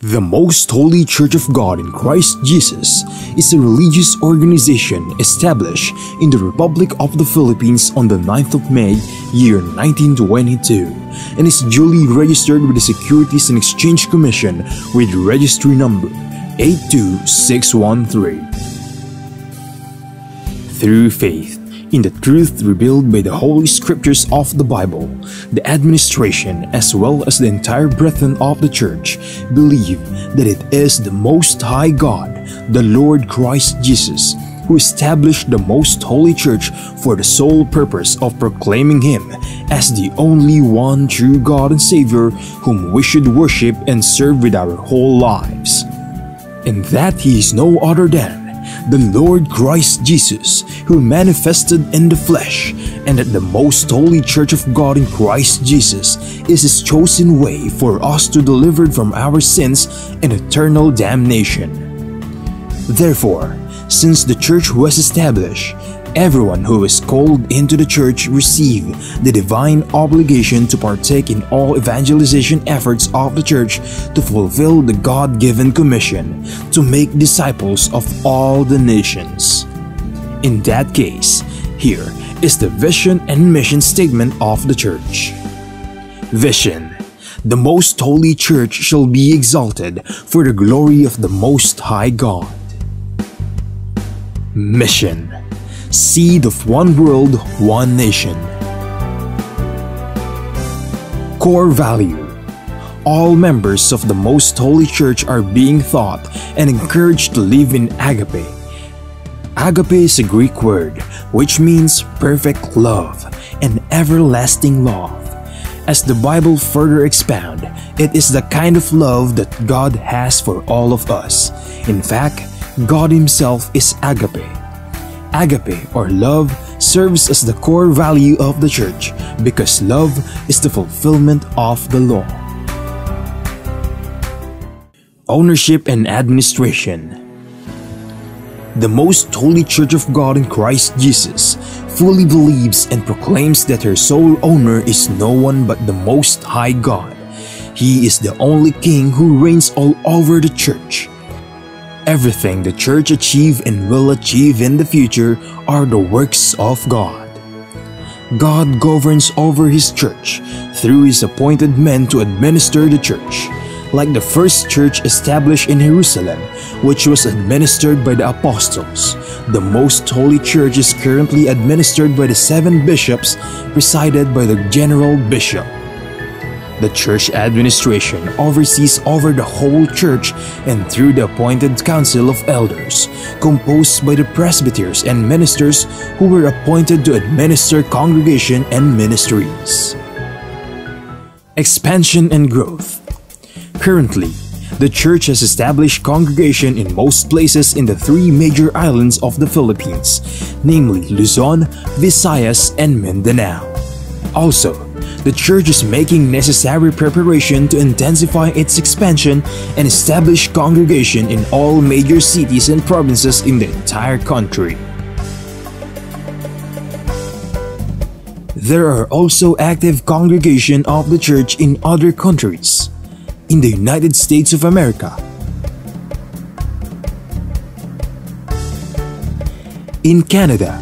The Most Holy Church of God in Christ Jesus is a religious organization established in the Republic of the Philippines on the 9th of May, year 1922, and is duly registered with the Securities and Exchange Commission with registry number 82613. Through faith in the truth revealed by the Holy Scriptures of the Bible, the administration as well as the entire brethren of the Church believe that it is the Most High God, the Lord Christ Jesus, who established the Most Holy Church for the sole purpose of proclaiming Him as the only one true God and Savior whom we should worship and serve with our whole lives, and that He is no other than the Lord Christ Jesus, who manifested in the flesh, and that the Most Holy Church of God in Christ Jesus is His chosen way for us to deliver from our sins and eternal damnation. Therefore, since the Church was established, everyone who is called into the Church receive the divine obligation to partake in all evangelization efforts of the Church to fulfill the God-given commission to make disciples of all the nations. In that case, here is the vision and mission statement of the Church. Vision: the Most Holy Church shall be exalted for the glory of the Most High God. Mission: seed of one world, one nation. Core value: all members of the Most Holy Church are being taught and encouraged to live in agape. Agape is a Greek word which means perfect love and everlasting love. As the Bible further expounds, it is the kind of love that God has for all of us. In fact, God Himself is agape. Agape, or love, serves as the core value of the Church because love is the fulfillment of the law. Ownership and administration: the Most Holy Church of God in Christ Jesus fully believes and proclaims that her sole owner is no one but the Most High God. He is the only King who reigns all over the Church. Everything the Church achieve and will achieve in the future are the works of God. God governs over His Church through His appointed men to administer the Church. Like the first church established in Jerusalem, which was administered by the apostles, the Most Holy Church is currently administered by the 7 bishops, presided by the general bishop. The church administration oversees over the whole church and through the appointed council of elders, composed by the presbyters and ministers who were appointed to administer congregation and ministries. Expansion and growth: currently, the church has established congregation in most places in the 3 major islands of the Philippines, namely Luzon, Visayas, and Mindanao. Also, the church is making necessary preparation to intensify its expansion and establish congregation in all major cities and provinces in the entire country. There are also active congregation of the church in other countries. In the United States of America, in Canada,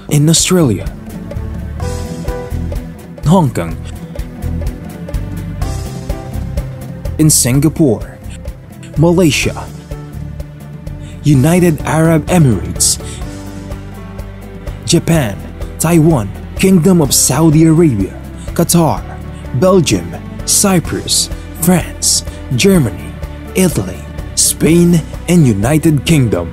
in Australia, Hong Kong, in Singapore, Malaysia, United Arab Emirates, Japan, Taiwan, Kingdom of Saudi Arabia, Qatar, Belgium, Cyprus, France, Germany, Italy, Spain, and United Kingdom.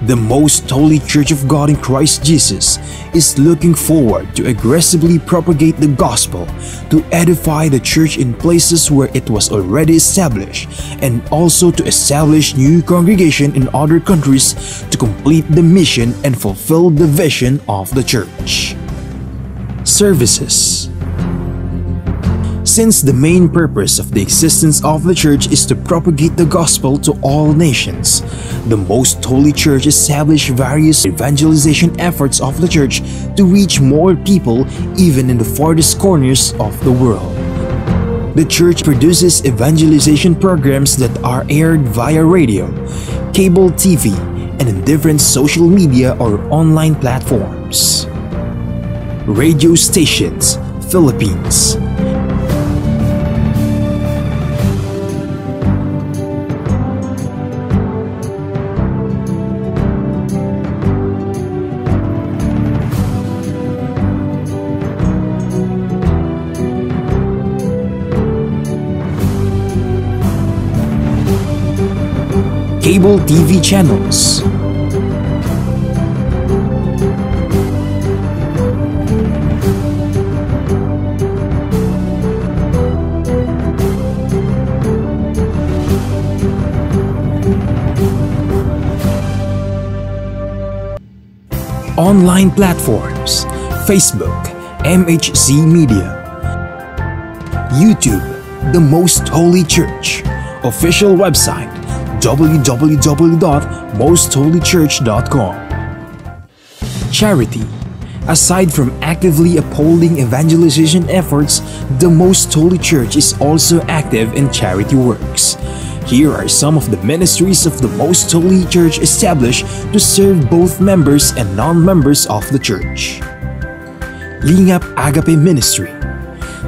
The Most Holy Church of God in Christ Jesus is looking forward to aggressively propagate the gospel, to edify the church in places where it was already established, and also to establish new congregation in other countries to complete the mission and fulfill the vision of the church. Services: since the main purpose of the existence of the Church is to propagate the gospel to all nations, the Most Holy Church established various evangelization efforts of the Church to reach more people even in the farthest corners of the world. The church produces evangelization programs that are aired via radio, cable TV, and in different social media or online platforms. Radio stations, Philippines. Cable TV channels. Online platforms, Facebook, MHC Media. YouTube, The Most Holy Church. Official website, www.mostholychurch.com. Charity. Aside from actively upholding evangelization efforts, the Most Holy Church is also active in charity works. Here are some of the ministries of the Most Holy Church established to serve both members and non-members of the church. Lingap Agape Ministry.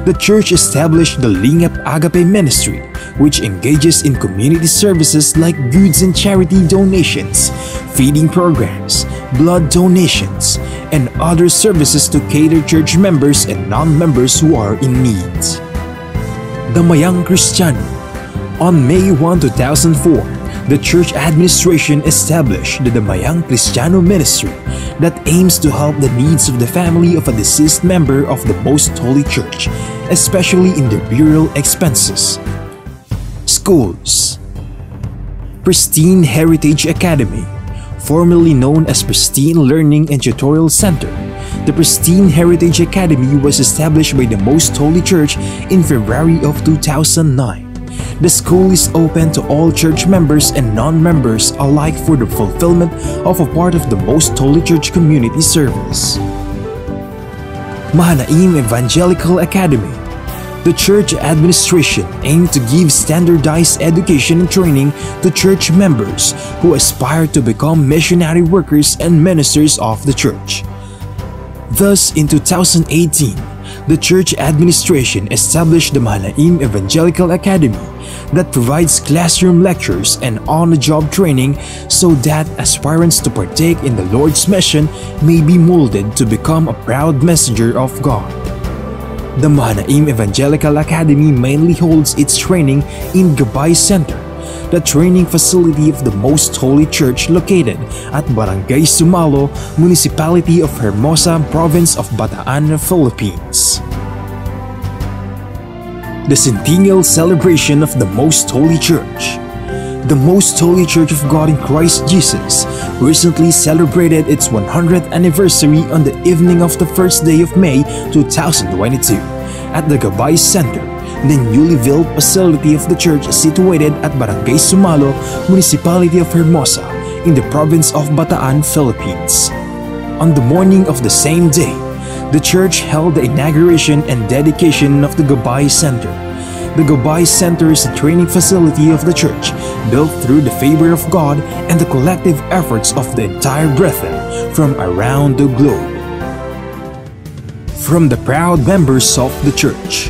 The church established the Lingap Agape Ministry, which engages in community services like goods and charity donations, feeding programs, blood donations, and other services to cater church members and non-members who are in need. Damayang Kristiyano. On May 1, 2004, the church administration established the Damayang Kristiyano Ministry that aims to help the needs of the family of a deceased member of the Most Holy Church, especially in their burial expenses. Schools. Pristine Heritage Academy, formerly known as Pristine Learning and Tutorial Center. The Pristine Heritage Academy was established by the Most Holy Church in February of 2009. The school is open to all church members and non-members alike for the fulfillment of a part of the Most Holy Church community service. Mahanaim Evangelical Academy. The church administration aimed to give standardized education and training to church members who aspire to become missionary workers and ministers of the church. Thus, in 2018, the church administration established the Mahanaim Evangelical Academy that provides classroom lectures and on-the-job training so that aspirants to partake in the Lord's mission may be molded to become a proud messenger of God. The Mahanaim Evangelical Academy mainly holds its training in Gabay Center, the training facility of the Most Holy Church located at Barangay Sumalo, Municipality of Hermosa, Province of Bataan, Philippines. The Centennial Celebration of the Most Holy Church. The Most Holy Church of God in Christ Jesus recently celebrated its 100th anniversary on the evening of the first day of May 2022 at the Gabay Center, the newly built facility of the church situated at Barangay Sumalo, Municipality of Hermosa, in the province of Bataan, Philippines. On the morning of the same day, the church held the inauguration and dedication of the Gabay Center. The Gabay Center is a training facility of the church, built through the favor of God and the collective efforts of the entire brethren from around the globe. From the proud members of the church,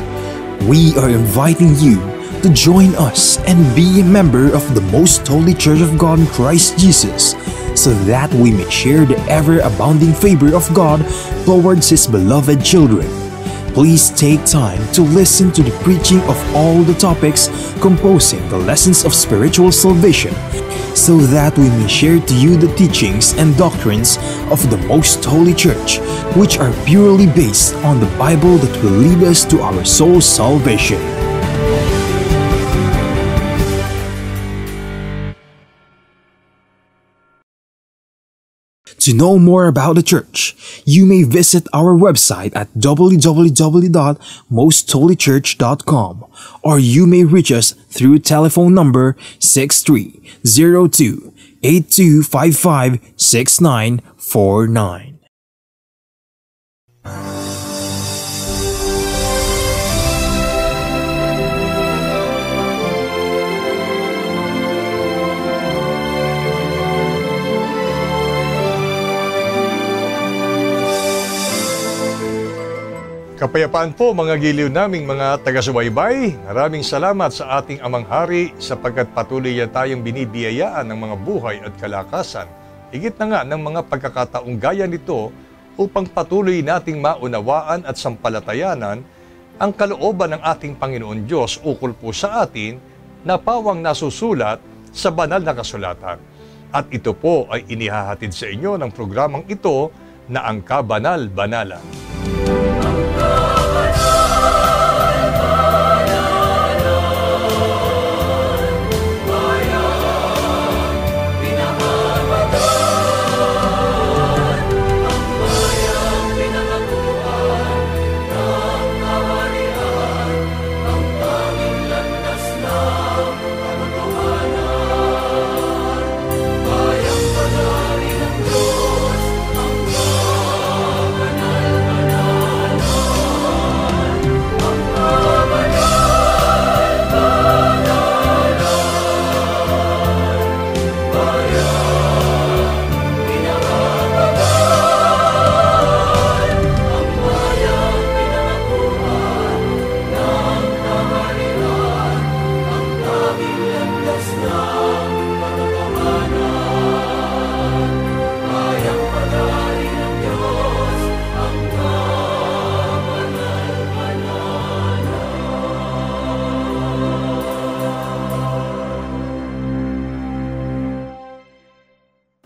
we are inviting you to join us and be a member of the Most Holy Church of God in Christ Jesus, so that we may share the ever-abounding favor of God towards His beloved children. Please take time to listen to the preaching of all the topics composing the lessons of spiritual salvation, so that we may share to you the teachings and doctrines of the Most Holy Church, which are purely based on the Bible that will lead us to our soul's salvation. To know more about the church, you may visit our website at www.mostholychurch.com, or you may reach us through telephone number 6302-8255-6949. Kapayapaan po mga giliw naming mga taga-subaybay. Maraming salamat sa ating Amang Hari sapagkat patuloy yan tayong binibiyayaan ng mga buhay at kalakasan. Higit na nga ng mga pagkakataong gaya nito upang patuloy nating maunawaan at sampalatayanan ang kalooban ng ating Panginoon Diyos ukol po sa atin na pawang nasusulat sa banal na kasulatan. At ito po ay inihahatid sa inyo ng programang ito na ang Kabanal-Banalan.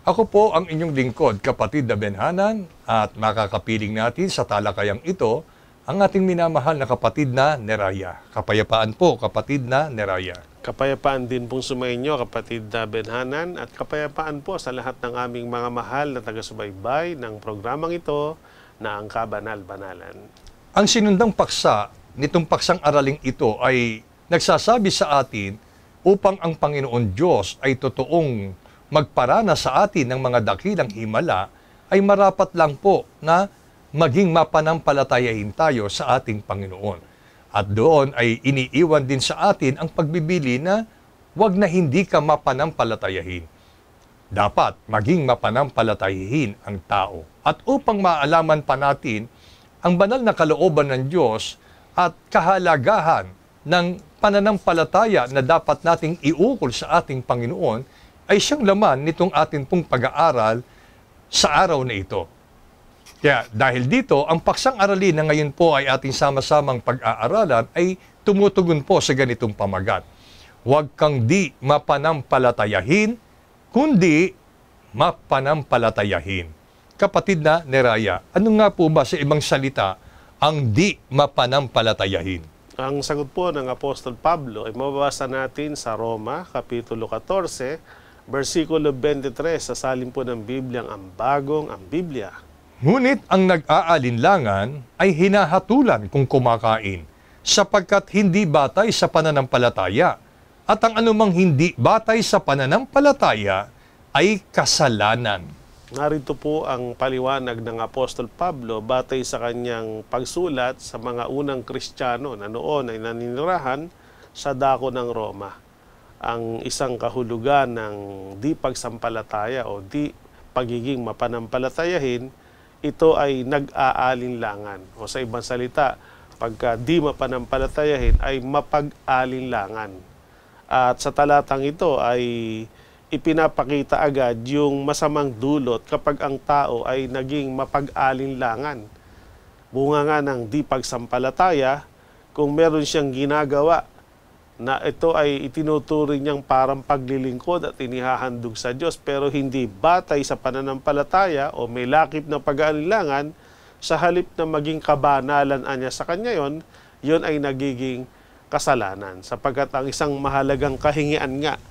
Ako po ang inyong lingkod, kapatid na Benhanan, at makakapiling natin sa talakayang ito ang ating minamahal na kapatid na Neraya. Kapayapaan po, kapatid na Neraya. Kapayapaan din pong sumainyo, kapatid na Benhanan, at kapayapaan po sa lahat ng aming mga mahal na taga-subaybay ng programang ito na ang Kabanal-Banalan. Ang sinundang paksa nitong paksang araling ito ay nagsasabi sa atin upang ang Panginoon Diyos ay totoong magparana sa atin ng mga dakilang himala, ay marapat lang po na maging mapanampalatayahin tayo sa ating Panginoon. At doon ay iniiwan din sa atin ang pagbibili na wag na hindi ka mapanampalatayahin. Dapat maging mapanampalatayahin ang tao. At upang maalaman pa natin ang banal na kalooban ng Diyos at kahalagahan ng pananampalataya na dapat nating iukol sa ating Panginoon, ay siyang laman nitong atin pong pag-aaral sa araw na ito. Kaya dahil dito, ang paksang aralin na ngayon po ay ating sama-samang pag-aaralan ay tumutugon po sa ganitong pamagat. Huwag kang di mapanampalatayahin, kundi mapanampalatayahin. Kapatid na Neraya, ano nga po ba sa ibang salita ang di mapanampalatayahin? Ang sagot po ng Apostol Pablo ay mababasa natin sa Roma, Kapitulo 14, versikulo 23, sa salin po ng Bibliang ang bagong ang Biblia. Ngunit ang nag-aalinlangan ay hinahatulan kung kumakain, sapagkat hindi batay sa pananampalataya, at ang anumang hindi batay sa pananampalataya ay kasalanan. Narito po ang paliwanag ng Apostol Pablo batay sa kanyang pagsulat sa mga unang Kristiyano na noon ay naninirahan sa dako ng Roma. Ang isang kahulugan ng di pagsampalataya o di pagiging mapanampalatayahin, ito ay nag-aalinlangan. O sa ibang salita, pagka di mapanampalatayahin ay mapag-alinlangan. At sa talatang ito ay ipinapakita agad yung masamang dulot kapag ang tao ay naging mapag-alinlangan. Bunga nga ng di pagsampalataya, kung meron siyang ginagawa na ito ay itinuturing niyang parang paglilingkod at inihahandog sa Diyos, pero hindi batay sa pananampalataya o may lakip ng pag-aalinlangan, sa halip na maging kabanalan niya sa kanya yon ay nagiging kasalanan. Sapagkat ang isang mahalagang kahingian nga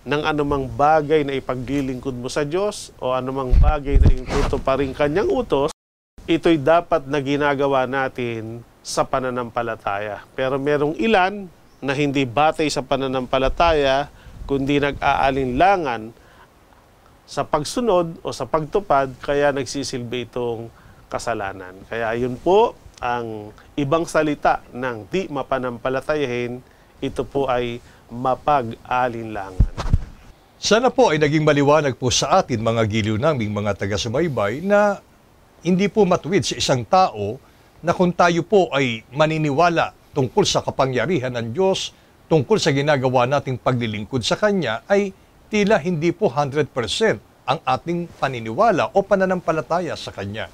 ng anumang bagay na ipaglilingkod mo sa Diyos o anumang bagay na itutuparing kanyang utos, ito'y dapat na ginagawa natin sa pananampalataya. Pero merong ilan na hindi batay sa pananampalataya, kundi nag-aalinlangan sa pagsunod o sa pagtupad, kaya nagsisilbi itong kasalanan. Kaya yun po ang ibang salita ng di mapanampalatayahin, ito po ay mapag-alinlangan. Sana po ay naging maliwanag po sa atin mga giliw naming mga taga-subaybay na hindi po matuwid sa isang tao na kung tayo po ay maniniwala tungkol sa kapangyarihan ng Diyos, tungkol sa ginagawa nating paglilingkod sa Kanya, ay tila hindi po 100% ang ating paniniwala o pananampalataya sa Kanya.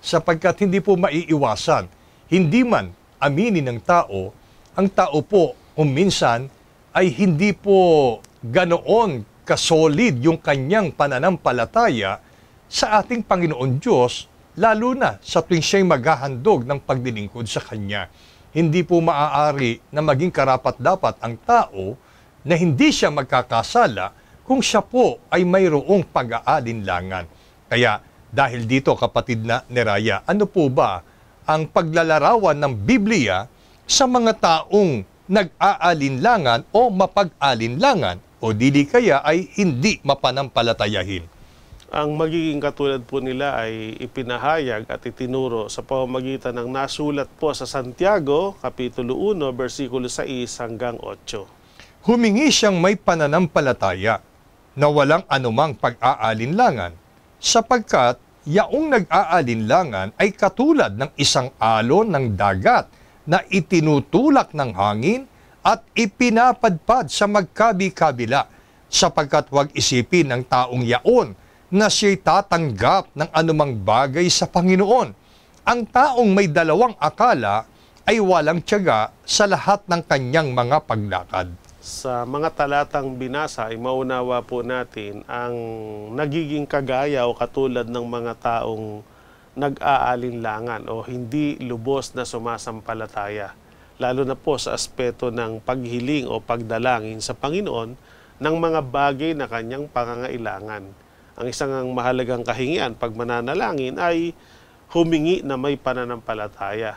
Sapagkat hindi po maiiwasan, hindi man aminin ng tao, ang tao po kung minsan ay hindi po ganoon kasolid yung kanyang pananampalataya sa ating Panginoon Diyos, lalo na sa tuwing siya'y maghahandog ng paglilingkod sa Kanya. Hindi po maaari na maging karapat-dapat ang tao na hindi siya magkakasala kung siya po ay mayroong pag-aalinlangan. Kaya dahil dito, kapatid na Neraya, ano po ba ang paglalarawan ng Biblia sa mga taong nag-aalinlangan o mapag-alinlangan o dili kaya ay hindi mapanampalatayahin? Ang magiging katulad po nila ay ipinahayag at itinuro sa pamamagitan ng nasulat po sa Santiago, Kapitulo 1, versikulo 6 hanggang 8. Humingi siyang may pananampalataya na walang anumang pag-aalinlangan, sapagkat yaong nag-aalinlangan ay katulad ng isang alon ng dagat na itinutulak ng hangin at ipinapadpad sa magkabi-kabila, sapagkat huwag isipin ng taong yaon na siya'y tatanggap ng anumang bagay sa Panginoon. Ang taong may dalawang akala ay walang tiyaga sa lahat ng kanyang mga paglakad. Sa mga talatang binasa ay maunawa po natin ang nagiging kagaya o katulad ng mga taong nag-aalinlangan o hindi lubos na sumasampalataya, lalo na po sa aspeto ng paghiling o pagdalangin sa Panginoon ng mga bagay na kanyang pangangailangan. Ang isang mahalagang kahingian pag mananalangin ay humingi na may pananampalataya.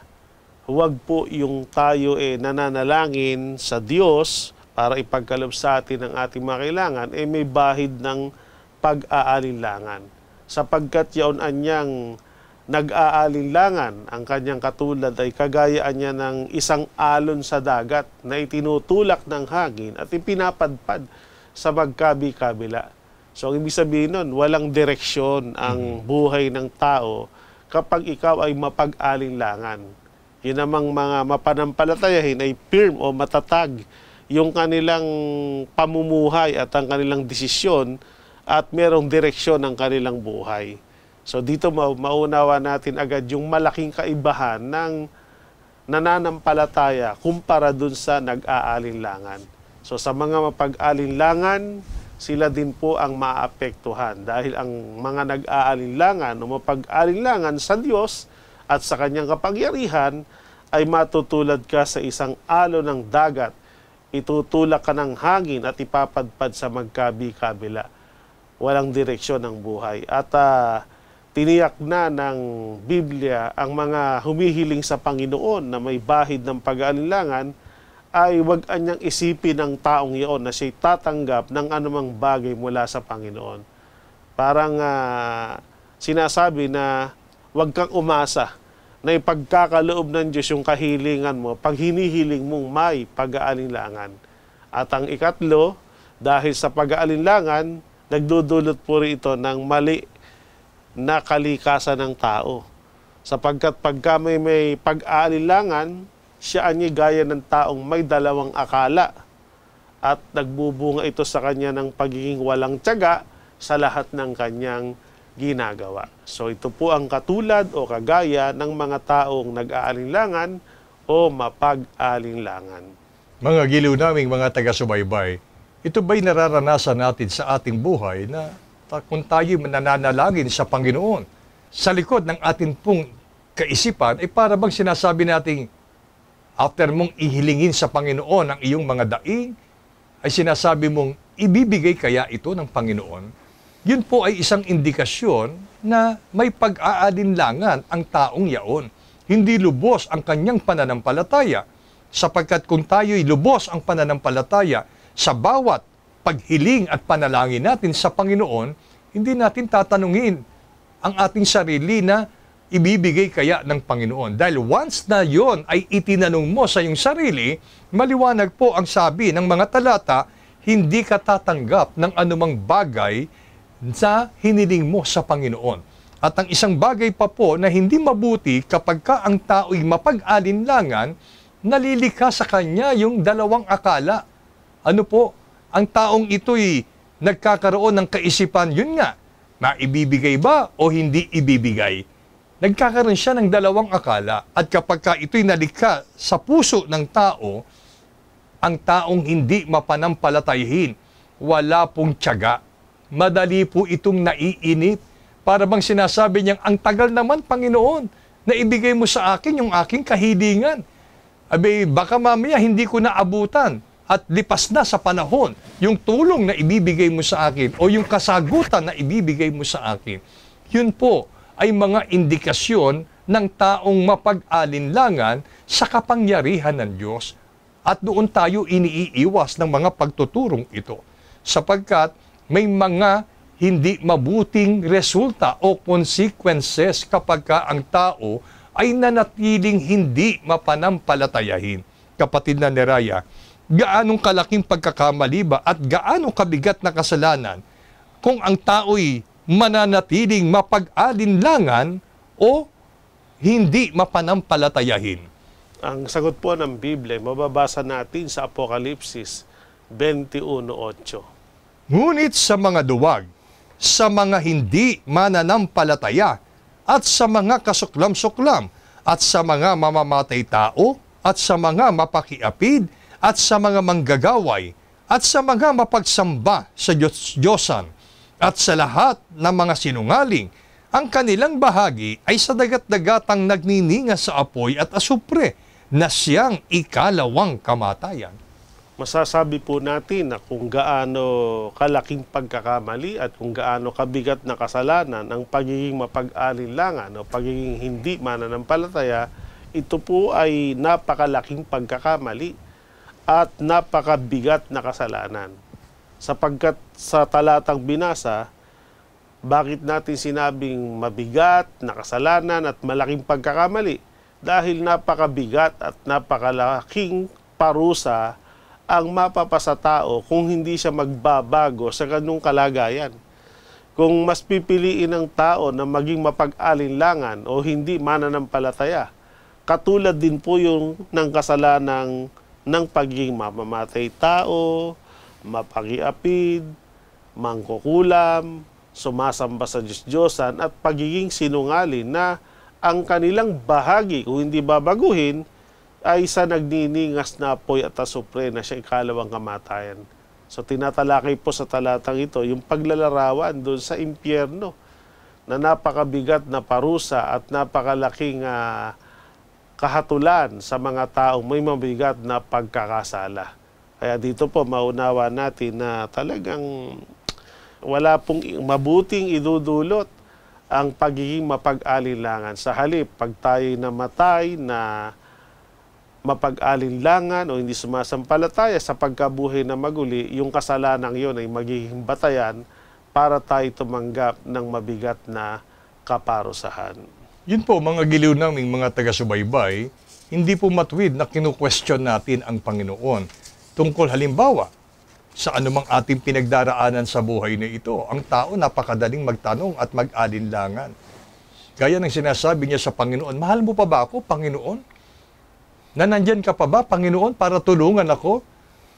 Huwag po yung tayo nananalangin sa Diyos para ipagkaloob sa atin ang ating mga kailangan, may bahid ng pag-aalinlangan. Sapagkat yaon anyang nag-aalinlangan, ang kanyang katulad ay kagayaan niya ng isang alon sa dagat na itinutulak ng hangin at ipinapadpad sa magkabi-kabila. So, ang ibig sabihin nun, walang direksyon ang buhay ng tao kapag ikaw ay mapag-alinlangan. Yun namang mga mapanampalatayahin ay firm o matatag yung kanilang pamumuhay at ang kanilang desisyon at merong direksyon ng kanilang buhay. So, dito maunawa natin agad yung malaking kaibahan ng nananampalataya kumpara dun sa nag-aalinlangan. So, sa mga mapag-alinlangan, sila din po ang maapektuhan dahil ang mga nag-aalinlangan o mapag-alinlangan sa Diyos at sa kanyang kapangyarihan ay matutulad ka sa isang alon ng dagat, itutulak ka ng hangin at ipapadpad sa magkabi-kabila. Walang direksyon ng buhay. At tiniyak na ng Biblia ang mga humihiling sa Panginoon na may bahid ng pag-aalinlangan ay huwag anyang isipin ng taong iyon na siya'y tatanggap ng anumang bagay mula sa Panginoon. Parang sinasabi na huwag kang umasa na ipagkakaloob ng Diyos yung kahilingan mo pag hinihiling mong may pag-aalinlangan. At ang ikatlo, dahil sa pag-aalinlangan, nagdudulot po rin ito ng mali na kalikasan ng tao. Sapagkat pagka may pag-aalinlangan, siya ay gaya ng taong may dalawang akala at nagbubunga ito sa kanya ng pagiging walang tiyaga sa lahat ng kanyang ginagawa. So ito po ang katulad o kagaya ng mga taong nag-aalinlangan o mapag-alinlangan. Mga giliw naming mga taga-subaybay, ito ba'y nararanasan natin sa ating buhay na kung tayo nananalangin sa Panginoon, sa likod ng ating pong kaisipan ay para bang sinasabi nating after mong ihilingin sa Panginoon ang iyong mga daing, ay sinasabi mong ibibigay kaya ito ng Panginoon? Yun po ay isang indikasyon na may pag-aalinlangan ang taong yaon. Hindi lubos ang kanyang pananampalataya, sapagkat kung tayo'y lubos ang pananampalataya sa bawat paghiling at panalangin natin sa Panginoon, hindi natin tatanungin ang ating sarili na ibibigay kaya ng Panginoon. Dahil once na yon ay itinanong mo sa iyong sarili, maliwanag po ang sabi ng mga talata, hindi ka tatanggap ng anumang bagay sa hiniling mo sa Panginoon. At ang isang bagay pa po na hindi mabuti kapag ka ang tao'y mapag-alinlangan, nalilikha sa kanya yung dalawang akala. Ano po? Ang taong ito'y nagkakaroon ng kaisipan, yun nga, maibibigay ba o hindi ibibigay? Nagkakaroon siya ng dalawang akala. At kapag ka ito'y nalikha sa puso ng tao, ang taong hindi mapanampalatayahin, wala pong tiyaga. Madali po itong naiinip. Para bang sinasabi niyang, ang tagal naman, Panginoon, na ibigay mo sa akin yung aking kahilingan. Abe, baka mamaya hindi ko naabutan at lipas na sa panahon yung tulong na ibibigay mo sa akin o yung kasagutan na ibibigay mo sa akin. Yun po ay mga indikasyon ng taong mapag-alinlangan sa kapangyarihan ng Diyos. At doon tayo iniiwas ng mga pagtuturong ito. Sapagkat may mga hindi mabuting resulta o consequences kapag ka ang tao ay nanatiling hindi mapanampalatayahin. Kapatid na Neraya, gaanong kalaking pagkakamali ba at gaanong kabigat na kasalanan kung ang tao'y mananatiling mapag-alinlangan o hindi mapanampalatayahin? Ang sagot po ng Biblia, mababasa natin sa Apokalipsis 21:8. Ngunit sa mga duwag, sa mga hindi mananampalataya, at sa mga kasuklam-suklam, at sa mga mamamatay tao, at sa mga mapakiapid, at sa mga manggagaway, at sa mga mapagsamba sa Diyosan, at sa lahat ng mga sinungaling, ang kanilang bahagi ay sa dagat-dagatang nagnininga sa apoy at asupre, na siyang ikalawang kamatayan. Masasabi po natin na kung gaano kalaking pagkakamali at kung gaano kabigat na kasalanan ang pagiging mapag-alinlangan o pagiging hindi mananampalataya, ito po ay napakalaking pagkakamali at napakabigat na kasalanan. Sapagkat sa talatang binasa, bakit natin sinabing mabigat na kasalanan at malaking pagkakamali? Dahil napakabigat at napakalaking parusa ang mapapasa tao kung hindi siya magbabago sa ganung kalagayan. Kung mas pipiliin ng tao na maging mapag-alinlangan o hindi mananampalataya, katulad din po yung ng kasalanan ng pagiging mamamatay tao, mapakiapid, mangkukulam, sumasamba sa Diyos-Diyosan at pagiging sinungaling na ang kanilang bahagi kung hindi babaguhin ay sa nagniningas na apoy at asupre na siya ikalawang kamatayan. So tinatalakay po sa talatang ito yung paglalarawan doon sa impyerno na napakabigat na parusa at napakalaking kahatulan sa mga taong may mabigat na pagkakasala. Kaya dito po maunawa natin na talagang wala pong mabuting idudulot ang pagiging mapag-alinlangan. Sa halip, pag tayo'y namatay na mapag-alinlangan o hindi sumasampalataya sa pagkabuhay na maguli, yung kasalanan yon ay magiging batayan para tayo tumanggap ng mabigat na kaparusahan. Yun po, mga giliw naming mga taga-subaybay, hindi po matuwid na kinu-question natin ang Panginoon tungkol halimbawa sa anumang ating pinagdaraanan sa buhay na ito. Ang tao napakadaling magtanong at mag-alinlangan. Gaya ng sinasabi niya sa Panginoon, mahal mo pa ba ako, Panginoon? Na nandyan ka pa ba, Panginoon, para tulungan ako?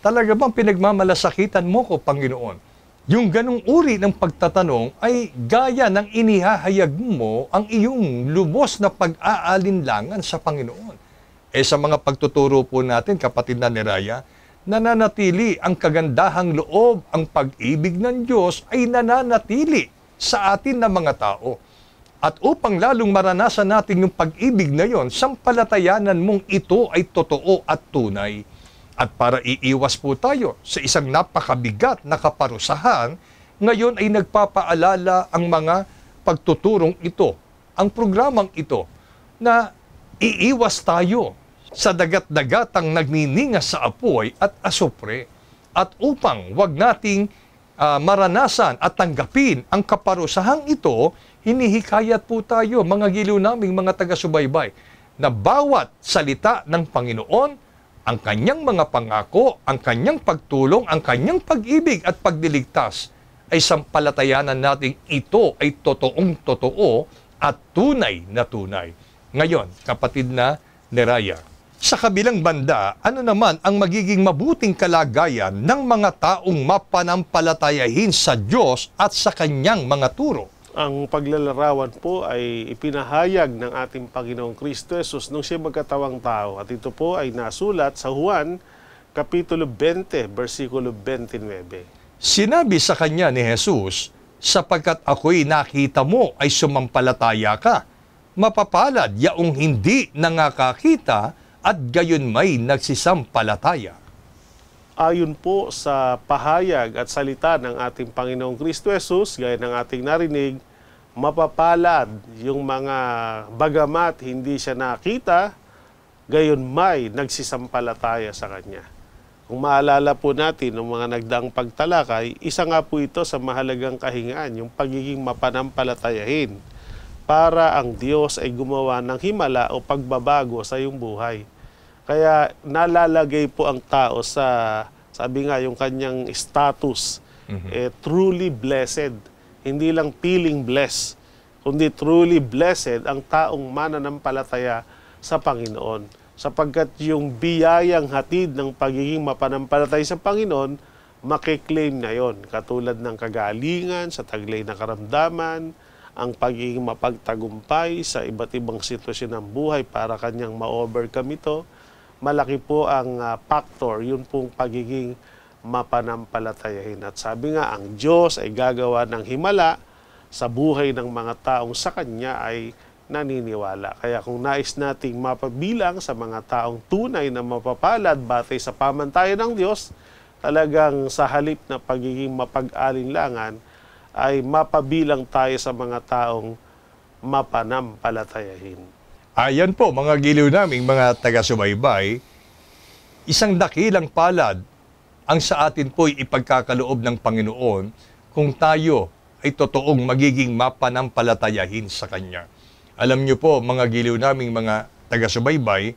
Talaga bang pinagmamalasakitan mo ko, Panginoon? Yung ganong uri ng pagtatanong ay gaya ng inihahayag mo ang iyong lubos na pag-aalinlangan sa Panginoon. Sa mga pagtuturo po natin, kapatid na Neraya, nananatili ang kagandahang loob, ang pag-ibig ng Diyos ay nananatili sa atin na mga tao. At upang lalong maranasan natin yung pag-ibig na yon, sampalatayanan mong ito ay totoo at tunay. At para iiwas po tayo sa isang napakabigat na kaparusahan, ngayon ay nagpapaalala ang mga pagtuturong ito, ang programang ito, na iiwas tayo sa dagat-dagatang nagniningas sa apoy at asupre. At upang wag nating maranasan at tanggapin ang kaparusahang ito, hinihikayat po tayo, mga giliw naming mga taga-subaybay, na bawat salita ng Panginoon, ang kanyang mga pangako, ang kanyang pagtulong, ang kanyang pag-ibig at pagdiligtas, ay sampalatayanan nating ito ay totoong totoo at tunay na tunay. Ngayon, kapatid na Neraya, sa kabilang banda, ano naman ang magiging mabuting kalagayan ng mga taong mapanampalatayahin sa Diyos at sa kanyang mga turo? Ang paglalarawan po ay ipinahayag ng ating Panginoong Kristo Jesus nung siya magkatawang tao. At ito po ay nasulat sa Juan, Kapitulo 20, versikulo 29. Sinabi sa kanya ni Jesus, sapagkat ako'y nakita mo ay sumampalataya ka. Mapapalad yaong hindi nangakakita at gayon may nagsisampalataya. Ayon po sa pahayag at salita ng ating Panginoong Kristo Jesus, gaya ng ating narinig, mapapalad yung mga bagamat hindi siya nakita, gayon may nagsisampalataya sa Kanya. Kung maalala po natin ng mga nagdaang pagtalakay, isa nga po ito sa mahalagang kahingaan, yung pagiging mapanampalatayahin para ang Diyos ay gumawa ng himala o pagbabago sa iyong buhay. Kaya nalalagay po ang tao sa, sabi nga, yung kanyang status, truly blessed. Hindi lang feeling blessed, kundi truly blessed ang taong mananampalataya sa Panginoon. Sapagkat yung biyayang hatid ng pagiging mapanampalataya sa Panginoon, makiklaim na yon. Katulad ng kagalingan sa taglay na karamdaman, ang pagiging mapagtagumpay sa iba't ibang sitwasyon ng buhay para kanyang ma-overcome ito, malaki po ang factor, yun pong pagiging mapanampalatayahin. At sabi nga, ang Diyos ay gagawa ng himala sa buhay ng mga taong sa Kanya ay naniniwala. Kaya kung nais nating mapabilang sa mga taong tunay na mapapalad batay sa pamantayan ng Diyos, talagang sa halip na pagiging mapag-alinlangan, ay mapabilang tayo sa mga taong mapanampalatayahin. Ayan po, mga giliw naming mga taga-subaybay, isang dakilang palad ang sa atin po'y ipagkakaloob ng Panginoon kung tayo ay totoong magiging mapanampalatayahin sa Kanya. Alam niyo po, mga giliw naming mga taga-subaybay,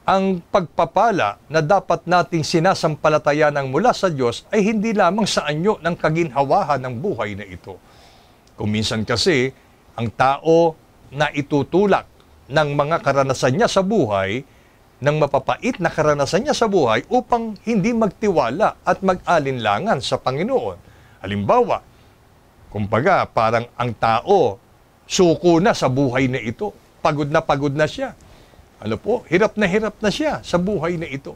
ang pagpapala na dapat nating sinasampalataya ng mula sa Diyos ay hindi lamang sa anyo ng kaginhawahan ng buhay na ito. Kung minsan kasi, ang tao na itutulak ng mga karanasan niya sa buhay, ng mapapait na karanasan niya sa buhay upang hindi magtiwala at mag-alinlangan sa Panginoon. Halimbawa, kumbaga parang ang tao suko na sa buhay na ito, pagod na siya. Hirap na siya sa buhay na ito.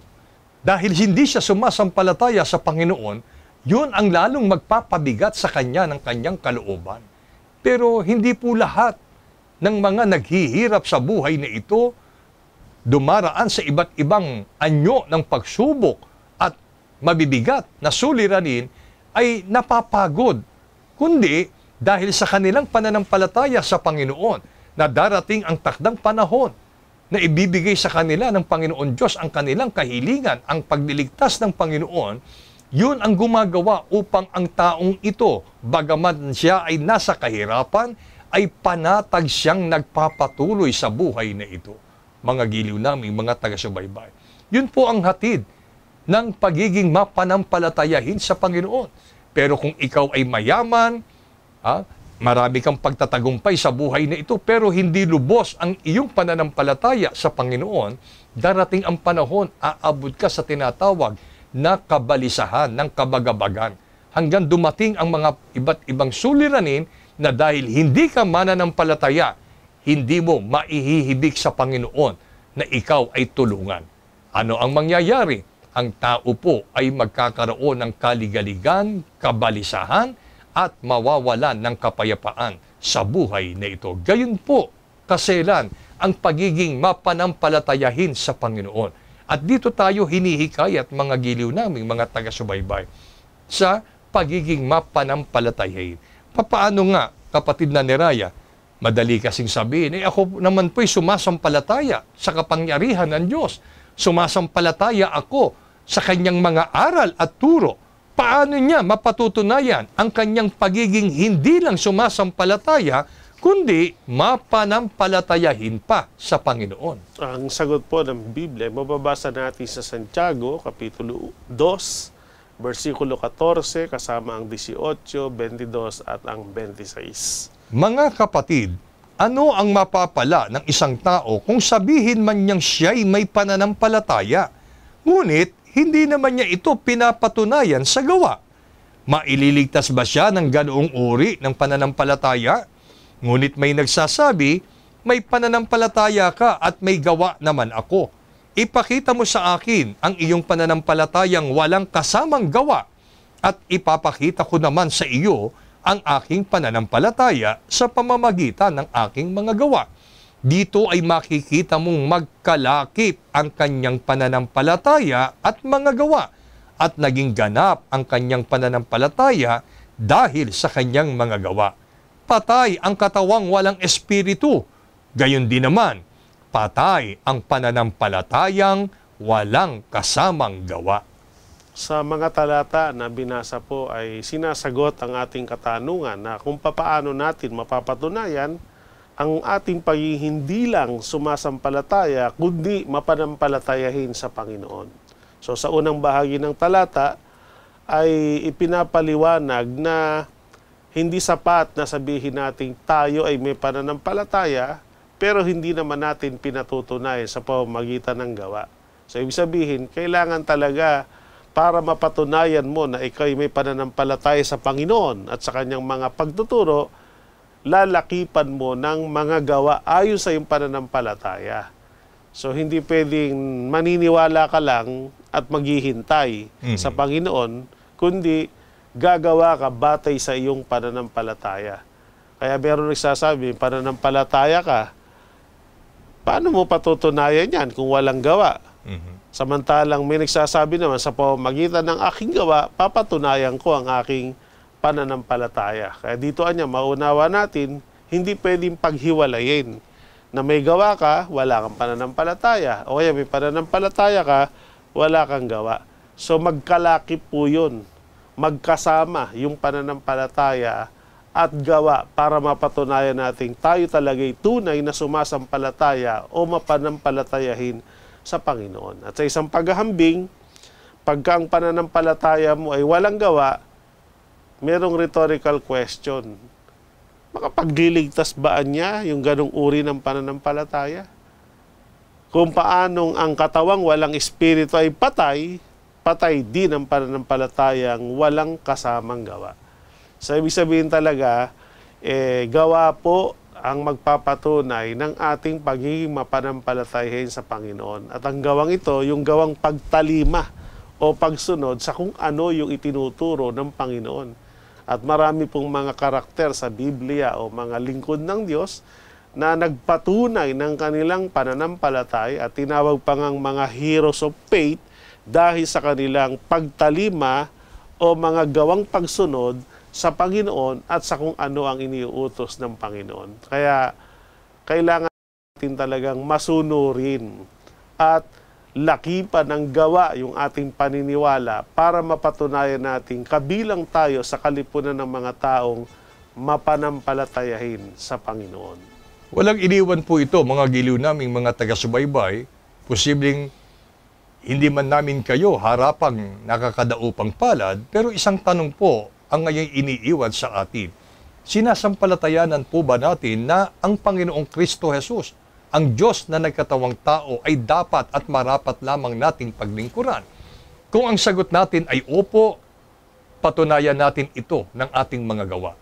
Dahil hindi siya sumasampalataya sa Panginoon, yun ang lalong magpapabigat sa kanya ng kanyang kalooban. Pero hindi po lahat ng mga naghihirap sa buhay na ito dumaraan sa iba't ibang anyo ng pagsubok at mabibigat na suliranin ay napapagod. Kundi dahil sa kanilang pananampalataya sa Panginoon na darating ang takdang panahon na ibibigay sa kanila ng Panginoon Diyos ang kanilang kahilingan, ang pagliligtas ng Panginoon, yun ang gumagawa upang ang taong ito, bagaman siya ay nasa kahirapan, ay panatag siyang nagpapatuloy sa buhay na ito. Mga giliw naming mga taga-subaybay. Yun po ang hatid ng pagiging mapanampalatayahin sa Panginoon. Pero kung ikaw ay mayaman, marami kang pagtatagumpay sa buhay na ito, pero hindi lubos ang iyong pananampalataya sa Panginoon, darating ang panahon, aabot ka sa tinatawag na kabalisahan ng kabagabagan. Hanggang dumating ang mga iba't ibang suliranin na dahil hindi ka mananampalataya, hindi mo maihihibik sa Panginoon na ikaw ay tulungan. Ano ang mangyayari? Ang tao po ay magkakaroon ng kaligaligan, kabalisahan, at mawawalan ng kapayapaan sa buhay na ito. Gayon po, kaselan, ang pagiging mapanampalatayahin sa Panginoon. At dito tayo hinihikayat, mga giliw naming mga taga-subaybay, sa pagiging mapanampalatayahin. Papaano nga, kapatid na Neraya, madali kasing sabihin, ako naman po'y sumasampalataya sa kapangyarihan ng Diyos. Sumasampalataya ako sa kanyang mga aral at turo. Paano niya mapatutunayan ang kanyang pagiging hindi lang sumasampalataya, kundi mapanampalatayahin pa sa Panginoon? Ang sagot po ng Biblia, mababasa natin sa Santiago, Kapitulo 2, versikulo 14 kasama ang 18, 22 at ang 26. Mga kapatid, ano ang mapapala ng isang tao kung sabihin man niyang siya'y may pananampalataya, ngunit hindi naman niya ito pinapatunayan sa gawa? Maililigtas ba siya ng ganoong uri ng pananampalataya? Ngunit may nagsasabi, may pananampalataya ka at may gawa naman ako. Ipakita mo sa akin ang iyong pananampalatayang walang kasamang gawa at ipapakita ko naman sa iyo ang aking pananampalataya sa pamamagitan ng aking mga gawa. Dito ay makikita mong magkalakip ang kanyang pananampalataya at mga gawa at naging ganap ang kanyang pananampalataya dahil sa kanyang mga gawa. Patay ang katawang walang espiritu, gayon din naman, patay ang pananampalatayang walang kasamang gawa. Sa mga talata na binasa po ay sinasagot ang ating katanungan na kung papaano natin mapapatunayan ang ating pagiging hindi lang sumasampalataya kundi mapanampalatayahin sa Panginoon. So sa unang bahagi ng talata ay ipinapaliwanag na hindi sapat na sabihin natin tayo ay may pananampalataya pero hindi naman natin pinatutunayan sa pamamagitan ng gawa. So ibig sabihin, kailangan talaga para mapatunayan mo na ikaw ay may pananampalataya sa Panginoon at sa kanyang mga pagtuturo, lalakipan mo ng mga gawa ayon sa iyong pananampalataya. So hindi pwedeng maniniwala ka lang at maghihintay sa Panginoon, kundi gagawa ka batay sa iyong pananampalataya. Kaya meron nagsasabi, pananampalataya ka, paano mo patutunayan yan kung walang gawa? Samantalang may nagsasabi naman sa pamamagitan ng aking gawa, papatunayan ko ang aking pananampalataya. Kaya dito anya, maunawa natin, hindi pwedeng paghiwalayin na may gawa ka, wala kang pananampalataya. O kaya may pananampalataya ka, wala kang gawa. So magkalakip po yun. Magkasama yung pananampalataya at gawa para mapatunayan natin tayo talaga'y tunay na sumasampalataya o mapanampalatayahin sa Panginoon. At sa isang paghahambing, pagka ang pananampalataya mo ay walang gawa, merong rhetorical question. Makapagliligtas ba niya yung ganong uri ng pananampalataya? Kung paanong ang katawang walang espiritu ay patay, patay din ang pananampalatayang walang kasamang gawa. So, ibig sabihin talaga, gawa po ang magpapatunay ng ating pagiging mapanampalatayahin sa Panginoon. At ang gawang ito, yung gawang pagtalima o pagsunod sa kung ano yung itinuturo ng Panginoon. At marami pong mga karakter sa Biblia o mga lingkod ng Diyos na nagpatunay ng kanilang pananampalatay at tinawag pa ngang mga heroes of faith dahil sa kanilang pagtalima o mga gawang pagsunod sa Panginoon at sa kung ano ang iniuutos ng Panginoon. Kaya kailangan natin talagang masunurin at lakipan ng gawa yung ating paniniwala para mapatunayan natin kabilang tayo sa kalipunan ng mga taong mapanampalatayahin sa Panginoon. Walang iniwan po ito, mga giliw naming mga taga-subaybay. Posibleng hindi man namin kayo harapang nakakadaupang palad, pero isang tanong po ang ngayon iniiwan sa atin. Sinasampalatayanan po ba natin na ang Panginoong Kristo Jesus, ang Diyos na nagkatawang tao, ay dapat at marapat lamang nating paglingkuran? Kung ang sagot natin ay opo, patunayan natin ito ng ating mga gawa.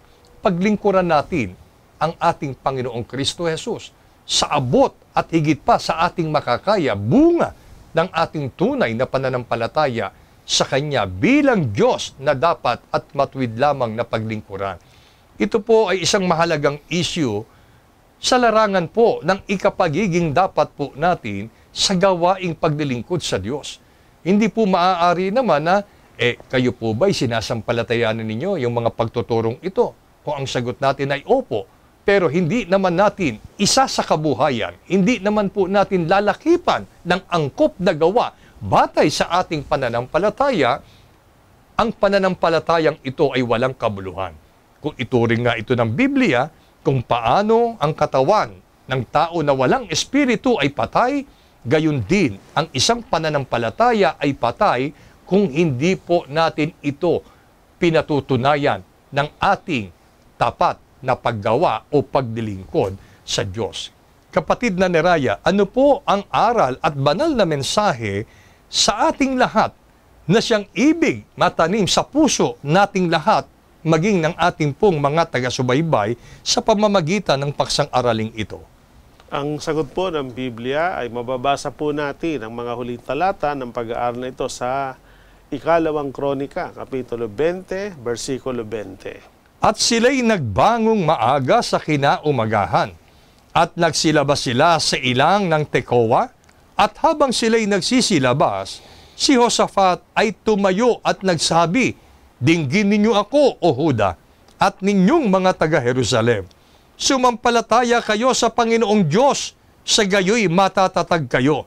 Paglingkuran natin ang ating Panginoong Kristo Jesus sa abot at higit pa sa ating makakaya, bunga ng ating tunay na pananampalataya sa Kanya bilang Diyos na dapat at matuwid lamang na paglingkuran. Ito po ay isang mahalagang issue sa larangan po ng ikapagiging dapat po natin sa gawaing paglilingkod sa Diyos. Hindi po maaari naman na, kayo po ba'y sinasampalatayanan ninyo yung mga pagtuturong ito? Kung ang sagot natin ay opo, pero hindi naman natin isa sa kabuhayan, hindi naman po natin lalakipan ng angkop na gawa batay sa ating pananampalataya, ang pananampalatayang ito ay walang kabuluhan. Kung ituring nga ito ng Biblia, kung paano ang katawan ng tao na walang espiritu ay patay, gayon din ang isang pananampalataya ay patay kung hindi po natin ito pinatutunayan ng ating tapat na paggawa o pagdilingkod sa Diyos. Kapatid na Neraya, ano po ang aral at banal na mensahe sa ating lahat na siyang ibig matanim sa puso nating lahat, maging ng ating pong mga taga-subaybay sa pamamagitan ng paksang araling ito? Ang sagot po ng Biblia ay mababasa po natin ang mga huling talata ng pag-aaral na ito sa Ikalawang Kronika, Kapitulo 20, versikulo 20. At sila'y nagbangong maaga sa kinaumagahan, at nagsilabas sila sa ilang ng Tekoa, at habang sila'y nagsisilabas, si Josaphat ay tumayo at nagsabi, "Dinggin ninyo ako, O Huda, at ninyong mga taga-Jerusalem. Sumampalataya kayo sa Panginoong Diyos, sa gayoy matatatag kayo.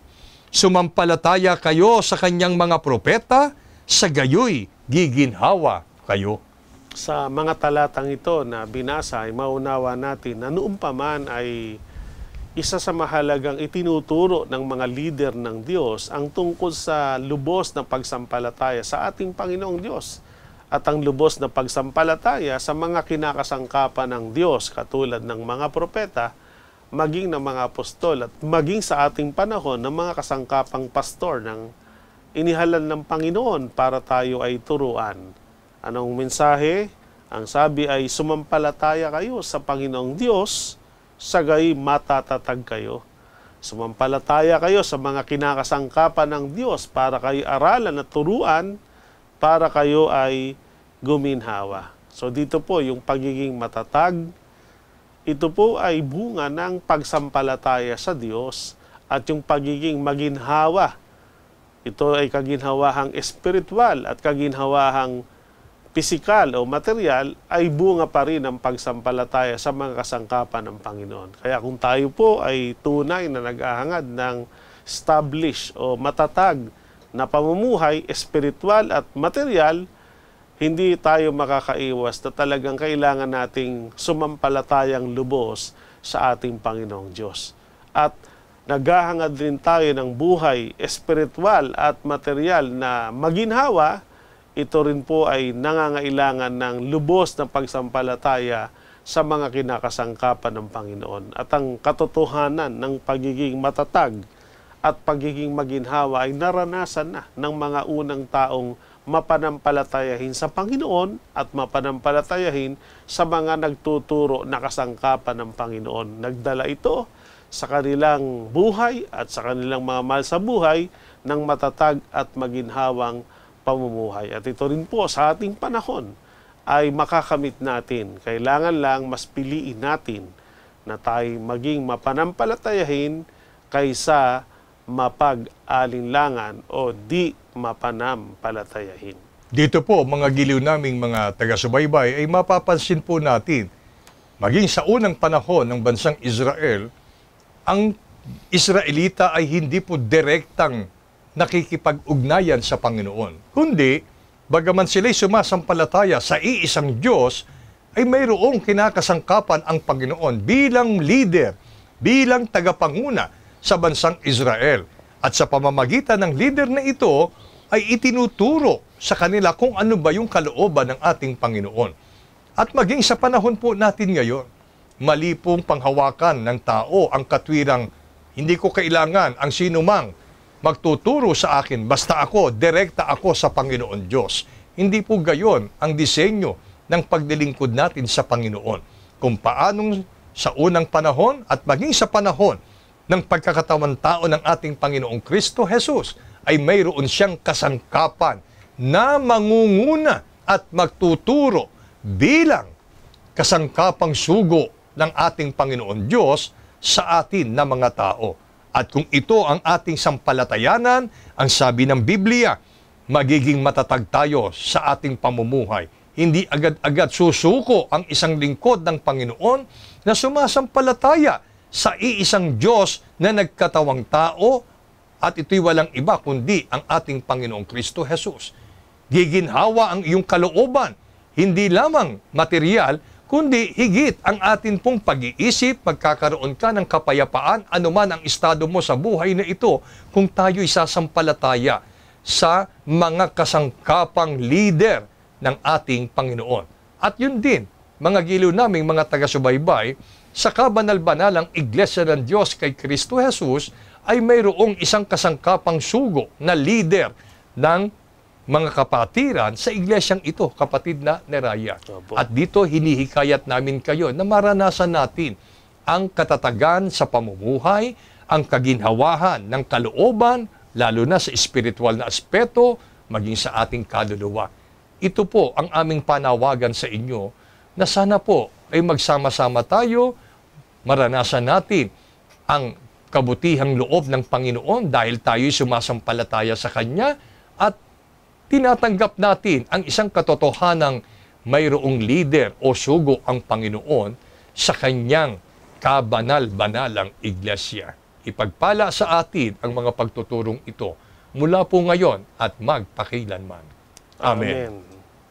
Sumampalataya kayo sa kanyang mga propeta, sa gayoy giginhawa kayo." Sa mga talatang ito na binasa ay maunawa natin na noong pa man ay isa sa mahalagang itinuturo ng mga lider ng Diyos ang tungkol sa lubos na pagsampalataya sa ating Panginoong Diyos at ang lubos na pagsampalataya sa mga kinakasangkapan ng Diyos katulad ng mga propeta, maging ng mga apostol at maging sa ating panahon ng mga kasangkapang pastor ng inihalal ng Panginoon para tayo ay turuan. Anong mensahe? Ang sabi ay sumampalataya kayo sa Panginoong Diyos, sa gayoy matatatag kayo. Sumampalataya kayo sa mga kinakasangkapan ng Diyos para kayo aralan at turuan, para kayo ay guminhawa. So dito po yung pagiging matatag, ito po ay bunga ng pagsampalataya sa Diyos at yung pagiging maginhawa. Ito ay kaginhawahang espiritual at kaginhawahang pisikal o material ay bunga pa rin ng pagsampalataya sa mga kasangkapan ng Panginoon. Kaya kung tayo po ay tunay na nag-ahangad ng establish o matatag na pamumuhay, espiritual at material, hindi tayo makakaiwas na talagang kailangan nating sumampalatayang lubos sa ating Panginoong Diyos. At naghahangad rin tayo ng buhay espiritual at material na maginhawa. Ito rin po ay nangangailangan ng lubos na pagsampalataya sa mga kinakasangkapan ng Panginoon. At ang katotohanan ng pagiging matatag at pagiging maginhawa ay naranasan na ng mga unang taong mapanampalatayahin sa Panginoon at mapanampalatayahin sa mga nagtuturo na kasangkapan ng Panginoon. Nagdala ito sa kanilang buhay at sa kanilang mga mahal sa buhay ng matatag at maginhawang pamumuhay. At ito rin po sa ating panahon ay makakamit natin. Kailangan lang mas piliin natin na tayo maging mapanampalatayahin kaysa mapag-alinlangan o di mapanampalatayahin. Dito po, mga giliw naming mga taga-subaybay, ay mapapansin po natin, maging sa unang panahon ng bansang Israel, ang Israelita ay hindi po direktang nakikipag-ugnayan sa Panginoon. Kundi, bagaman sila'y sumasampalataya sa iisang Diyos, ay mayroong kinakasangkapan ang Panginoon bilang leader, bilang tagapanguna sa bansang Israel. At sa pamamagitan ng leader na ito, ay itinuturo sa kanila kung ano ba yung kalooban ng ating Panginoon. At maging sa panahon po natin ngayon, mali pong panghawakan ng tao ang katwirang hindi ko kailangan ang sinumang magtuturo sa akin, basta ako, direkta ako sa Panginoon Diyos. Hindi po gayon ang disenyo ng pagdilingkod natin sa Panginoon. Kung paanong sa unang panahon at maging sa panahon ng pagkakatawan tao ng ating Panginoong Kristo Jesus, ay mayroon siyang kasangkapan na mangunguna at magtuturo bilang kasangkapang sugo ng ating Panginoon Diyos sa atin na mga tao. At kung ito ang ating sampalatayanan, ang sabi ng Biblia, magiging matatag tayo sa ating pamumuhay. Hindi agad-agad susuko ang isang lingkod ng Panginoon na sumasampalataya sa iisang Diyos na nagkatawang tao, at ito'y walang iba kundi ang ating Panginoong Kristo Jesus. Giginhawa ang iyong kalooban, hindi lamang material, kundi higit ang atin pong pag-iisip, magkakaroon ka ng kapayapaan, anuman ang estado mo sa buhay na ito, kung tayo'y sasampalataya sa mga kasangkapang leader ng ating Panginoon. At yun din, mga giliw naming mga taga-subaybay, sa kabanal-banalang Iglesia ng Diyos kay Kristo Jesus ay mayroong isang kasangkapang sugo na leader ng mga kapatiran sa iglesyang ito, kapatid na Neraya. At dito hinihikayat namin kayo na maranasan natin ang katatagan sa pamumuhay, ang kaginhawahan ng kalooban, lalo na sa espiritual na aspeto, maging sa ating kaluluwa. Ito po ang aming panawagan sa inyo na sana po ay magsama-sama tayo, maranasan natin ang kabutihang loob ng Panginoon dahil tayo'y sumasampalataya sa Kanya at tinatanggap natin ang isang katotohanang mayroong leader o sugo ang Panginoon sa Kanyang kabanal-banalang iglesia. Ipagpala sa atin ang mga pagtuturong ito mula po ngayon at magpakilanman. Amen.